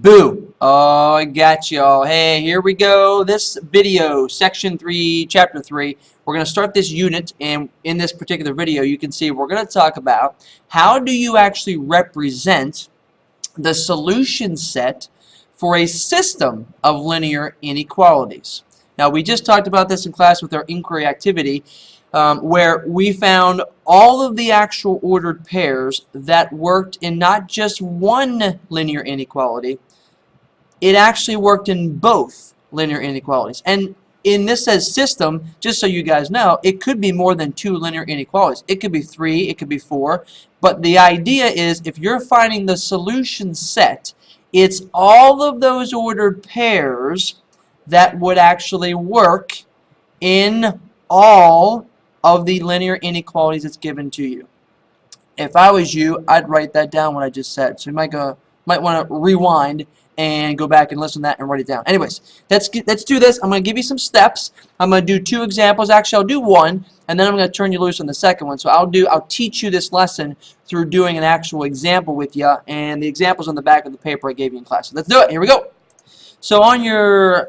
Boo! Oh, I got y'all. Hey, here we go. This video, section 3, chapter 3. We're going to start this unit, and in this particular video, you can see we're going to talk about how do you actually represent the solution set for a system of linear inequalities. Now, we just talked about this in class with our inquiry activity, where we found all of the actual ordered pairs that worked in not just one linear inequality, it actually worked in both linear inequalities. And in this says system, just so you guys know, it could be more than 2 linear inequalities. It could be 3, it could be 4, but the idea is if you're finding the solution set, it's all of those ordered pairs that would actually work in all of the linear inequalities that's given to you. If I was you, I'd write that down what I just said. So you might want to rewind and go back and listen to that and write it down. Anyways, let's do this. I'm going to give you some steps. I'm going to do 2 examples. Actually, I'll do 1, and then I'm going to turn you loose on the second one. So I'll teach you this lesson through doing an actual example with you, and the example's on the back of the paper I gave you in class. So let's do it. Here we go. So on your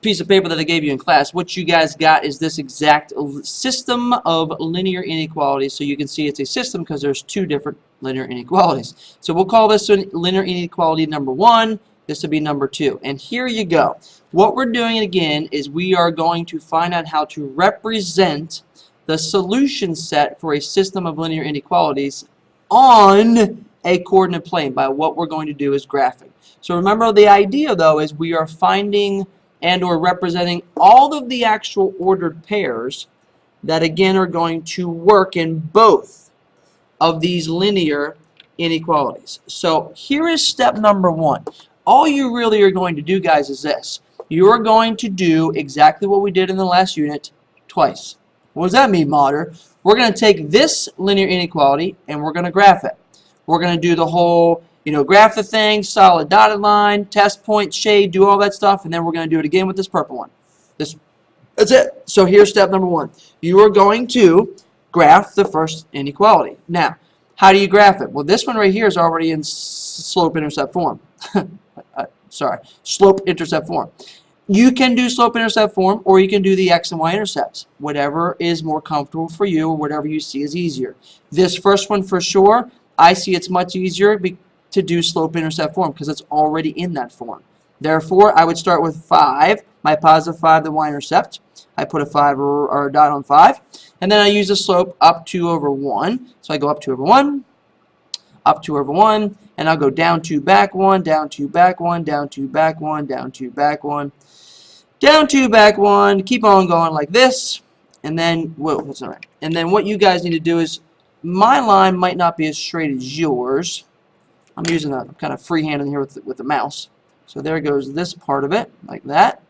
piece of paper that I gave you in class, what you guys got is this exact system of linear inequalities. So you can see it's a system because there's 2 different linear inequalities. So we'll call this linear inequality number 1. This will be number 2. And here you go. What we're doing again is we are going to find out how to represent the solution set for a system of linear inequalities on a coordinate plane by what we're going to do is graphing. So remember, the idea though is we are finding and or representing all of the actual ordered pairs that again are going to work in both of these linear inequalities. So here is step number 1. All you really are going to do, guys, is this. You are going to do exactly what we did in the last unit twice. What does that mean, Mater? We're going to take this linear inequality and we're going to graph it. We're going to do the whole, graph the thing, solid dotted line, test point, shade, do all that stuff, and then we're going to do it again with this purple one. That's it. So here's step number 1. You are going to graph the first inequality. Now, how do you graph it? Well, this one right here is already in slope-intercept form. Slope-intercept form. You can do slope-intercept form, or you can do the x and y intercepts. Whatever is more comfortable for you, or whatever you see is easier. This first one for sure, I see it's much easier to do slope-intercept form because it's already in that form. Therefore, I would start with 5, my positive 5, the y-intercept. I put a 5 or a dot on 5. And then I use the slope up 2 over 1. So I go up 2 over 1, up 2 over 1, and I'll go down 2, back 1, down 2, back 1, down 2, back 1, down 2, back 1, down 2, back 1, keep on going like this. And then, whoa, that's all right. And then what you guys need to do is, my line might not be as straight as yours. I'm using a kind of freehand in here with the mouse. So there goes this part of it, like that.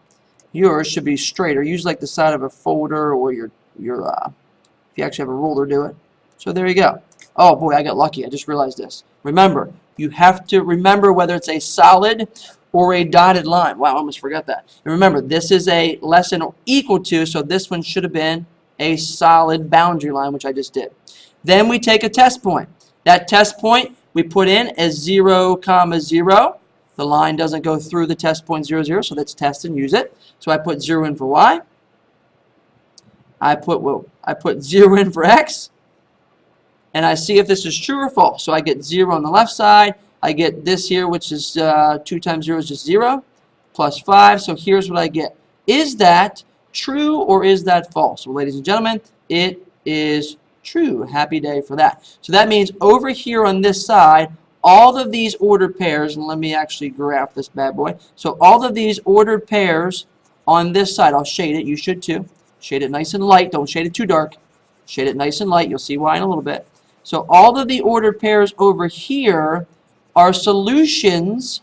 Yours should be straighter. Use like the side of a folder or your if you actually have a ruler, do it. So there you go. Oh boy, I got lucky. I just realized this. Remember, you have to remember whether it's a solid or a dotted line. Wow, I almost forgot that. And remember, this is a less than or equal to, so this one should have been a solid boundary line, which I just did. Then we take a test point. That test point we put in as 0, 0. The line doesn't go through the test point 0, 0, so let's test and use it. So I put 0 in for y. I put 0 in for x. And I see if this is true or false. So I get 0 on the left side. I get this here, which is 2 times 0 is just 0, plus 5. So here's what I get. Is that true or is that false? Well, ladies and gentlemen, it is true. Happy day for that. So that means over here on this side, all of these ordered pairs, and let me actually graph this bad boy. So all of these ordered pairs on this side, I'll shade it. You should too. Shade it nice and light. Don't shade it too dark. Shade it nice and light. You'll see why in a little bit. So all of the ordered pairs over here are solutions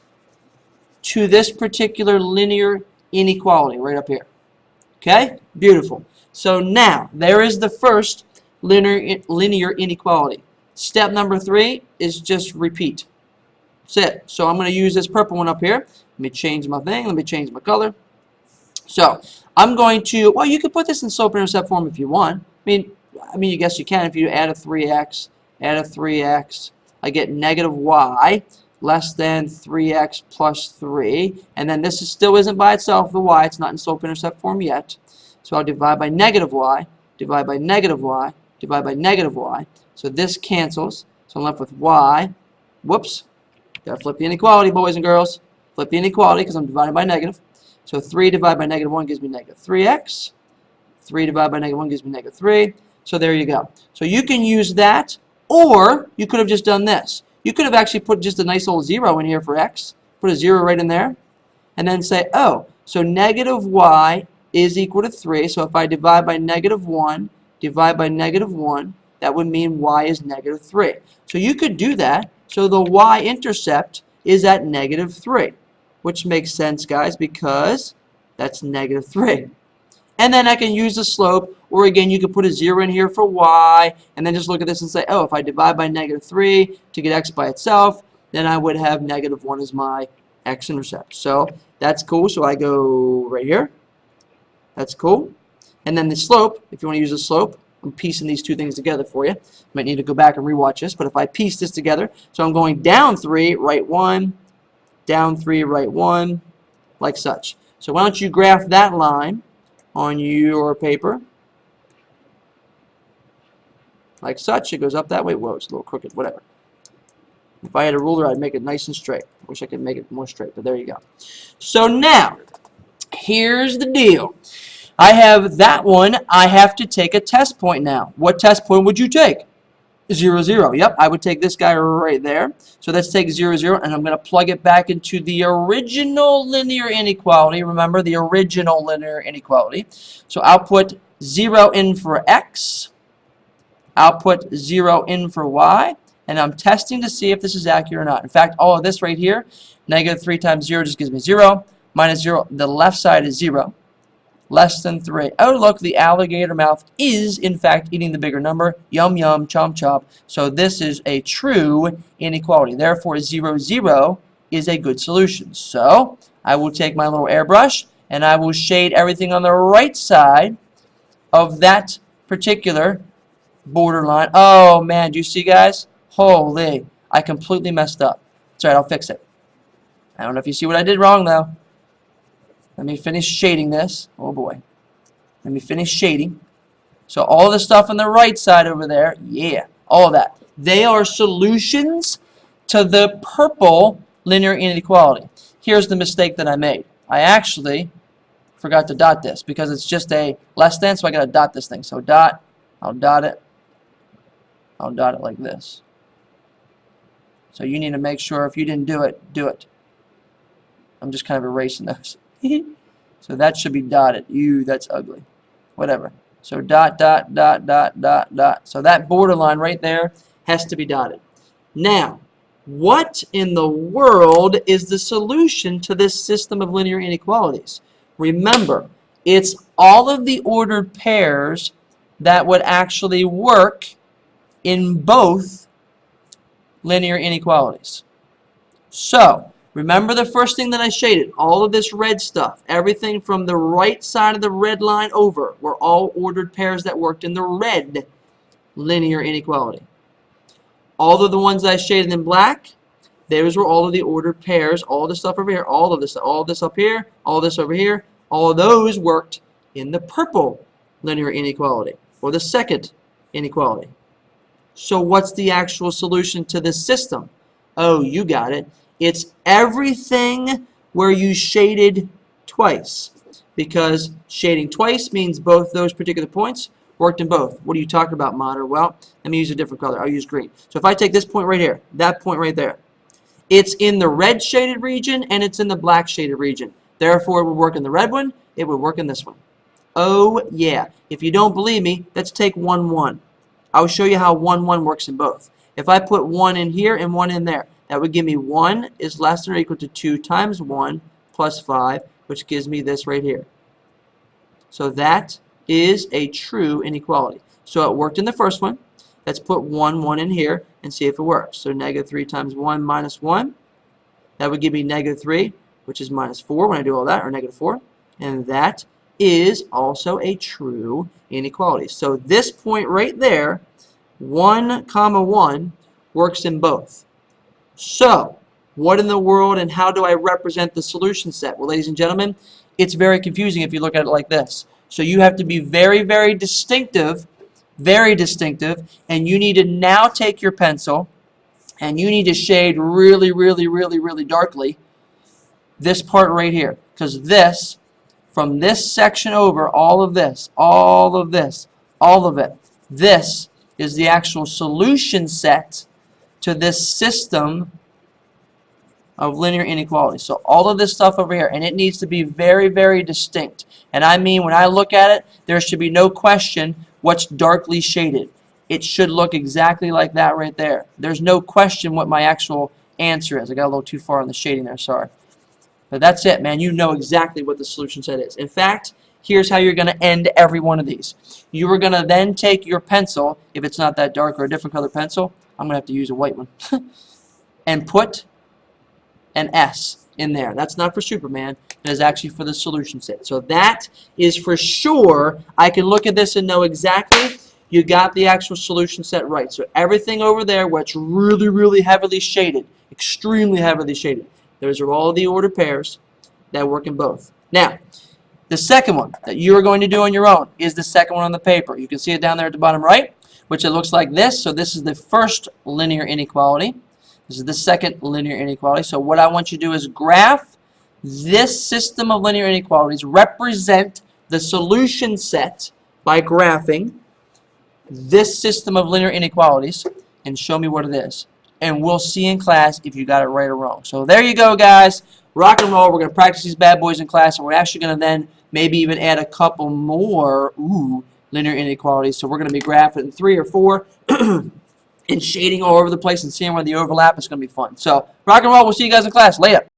to this particular linear inequality right up here. Okay? Beautiful. So now, there is the first linear inequality. Step number 3 is just repeat. That's it. So I'm going to use this purple one up here. Let me change my thing. Let me change my color. So I'm going to, well, you could put this in slope-intercept form if you want. I mean, I guess you can if you add a 3x, I get negative y less than 3x plus 3. And then this still isn't by itself, the y. It's not in slope-intercept form yet. So I'll divide by negative y, divide by negative y, divide by negative y. So this cancels. So I'm left with y. Whoops. Got to flip the inequality, boys and girls. Flip the inequality because I'm dividing by negative. So 3 divided by negative 1 gives me negative 3x. 3 divided by negative 1 gives me negative 3. So there you go. So you can use that, or you could have just done this. You could have actually put just a nice old 0 in here for x. Put a 0 right in there. And then say, oh, so negative y is equal to 3. So if I divide by negative 1, divide by negative 1, that would mean y is negative 3. So you could do that. So the y-intercept is at negative 3, which makes sense, guys, because that's negative 3. And then I can use the slope, or again, you could put a 0 in here for y, and then just look at this and say, oh, if I divide by negative 3 to get x by itself, then I would have negative 1 as my x-intercept. So that's cool. So I go right here. That's cool. And then the slope, if you want to use the slope, I'm piecing these two things together for you. Might need to go back and rewatch this, but if I piece this together, so I'm going down 3, right 1, down 3, right 1, like such. So why don't you graph that line on your paper, like such. It goes up that way. Whoa, it's a little crooked, whatever. If I had a ruler, I'd make it nice and straight. I wish I could make it more straight, but there you go. So now, here's the deal. I have that one. I have to take a test point now. What test point would you take? 0, 0. Yep, I would take this guy right there. So let's take 0, 0, and I'm going to plug it back into the original linear inequality. Remember, the original linear inequality. So I'll put 0 in for x. I'll put 0 in for y. And I'm testing to see if this is accurate or not. In fact, all of this right here, negative 3 times 0 just gives me 0. Minus 0, the left side is 0. Less than 3. Oh, look, the alligator mouth is, in fact, eating the bigger number. Yum, yum, chomp, chomp. So this is a true inequality. Therefore, 0, 0 is a good solution. So I will take my little airbrush, and I will shade everything on the right side of that particular borderline. Oh, man, do you see, guys? Holy, I completely messed up. It's all right, I'll fix it. I don't know if you see what I did wrong, though. Let me finish shading this. Oh boy. Let me finish shading. So all the stuff on the right side over there, yeah, all of that. They are solutions to the purple linear inequality. Here's the mistake that I made. I actually forgot to dot this because it's just a less than, so I got to dot this thing. So dot, I'll dot it. I'll dot it like this. So you need to make sure if you didn't do it, do it. I'm just kind of erasing those. So that should be dotted. Ew, that's ugly. Whatever. So dot, dot, dot, dot, dot, dot. So that borderline right there has to be dotted. Now, what in the world is the solution to this system of linear inequalities? Remember, it's all of the ordered pairs that would actually work in both linear inequalities. So, remember the first thing that I shaded, all of this red stuff, everything from the right side of the red line over were all ordered pairs that worked in the red linear inequality. All of the ones I shaded in black, those were all of the ordered pairs, all the stuff over here, all of this up here, all this over here, all of those worked in the purple linear inequality, or the second inequality. So what's the actual solution to this system? Oh, you got it. It's everything where you shaded twice, because shading twice means both those particular points worked in both. What are you talking about, Modder? Well, let me use a different color. I'll use green. So if I take this point right here, that point right there, it's in the red shaded region and it's in the black shaded region. Therefore, it would work in the red one. It would work in this one. Oh, yeah. If you don't believe me, let's take 1, 1. I'll show you how 1, 1 works in both. If I put 1 in here and 1 in there, that would give me 1 is less than or equal to 2 times 1 plus 5, which gives me this right here. So that is a true inequality. So it worked in the first one. Let's put 1, 1 in here and see if it works. So negative 3 times 1 minus 1. That would give me negative 3, which is minus 4 when I do all that, or negative 4. And that is also a true inequality. So this point right there, 1, 1, works in both. So What in the world and how do I represent the solution set? Well, ladies and gentlemen, it's very confusing if you look at it like this. So you have to be very, very distinctive, and you need to now take your pencil and you need to shade really, really, really, really darkly this part right here. Because this, from this section over, all of this, all of this, all of it, this is the actual solution set to this system of linear inequality. So all of this stuff over here, and it needs to be very, very distinct. And I mean, when I look at it, there should be no question what's darkly shaded. It should look exactly like that right there. There's no question what my actual answer is. I got a little too far on the shading there, sorry. But that's it, man. You know exactly what the solution set is. In fact, here's how you're going to end every one of these. You are going to then take your pencil, if it's not that dark or a different color pencil, I'm going to have to use a white one, and put an S in there. That's not for Superman. It is actually for the solution set. So that is for sure. I can look at this and know exactly you got the actual solution set right. So everything over there where it's really, really heavily shaded, extremely heavily shaded, those are all the ordered pairs that work in both. Now, the second one that you are going to do on your own is the second one on the paper. You can see it down there at the bottom right, which it looks like this. So this is the first linear inequality. This is the second linear inequality. So what I want you to do is graph this system of linear inequalities, represent the solution set by graphing this system of linear inequalities, and show me what it is. And we'll see in class if you got it right or wrong. So there you go, guys. Rock and roll. We're going to practice these bad boys in class, and we're actually going to then maybe even add a couple more linear inequalities. So we're going to be graphing 3 or 4 and shading all over the place and seeing where the overlap is going to be fun. So rock and roll. We'll see you guys in class. Later.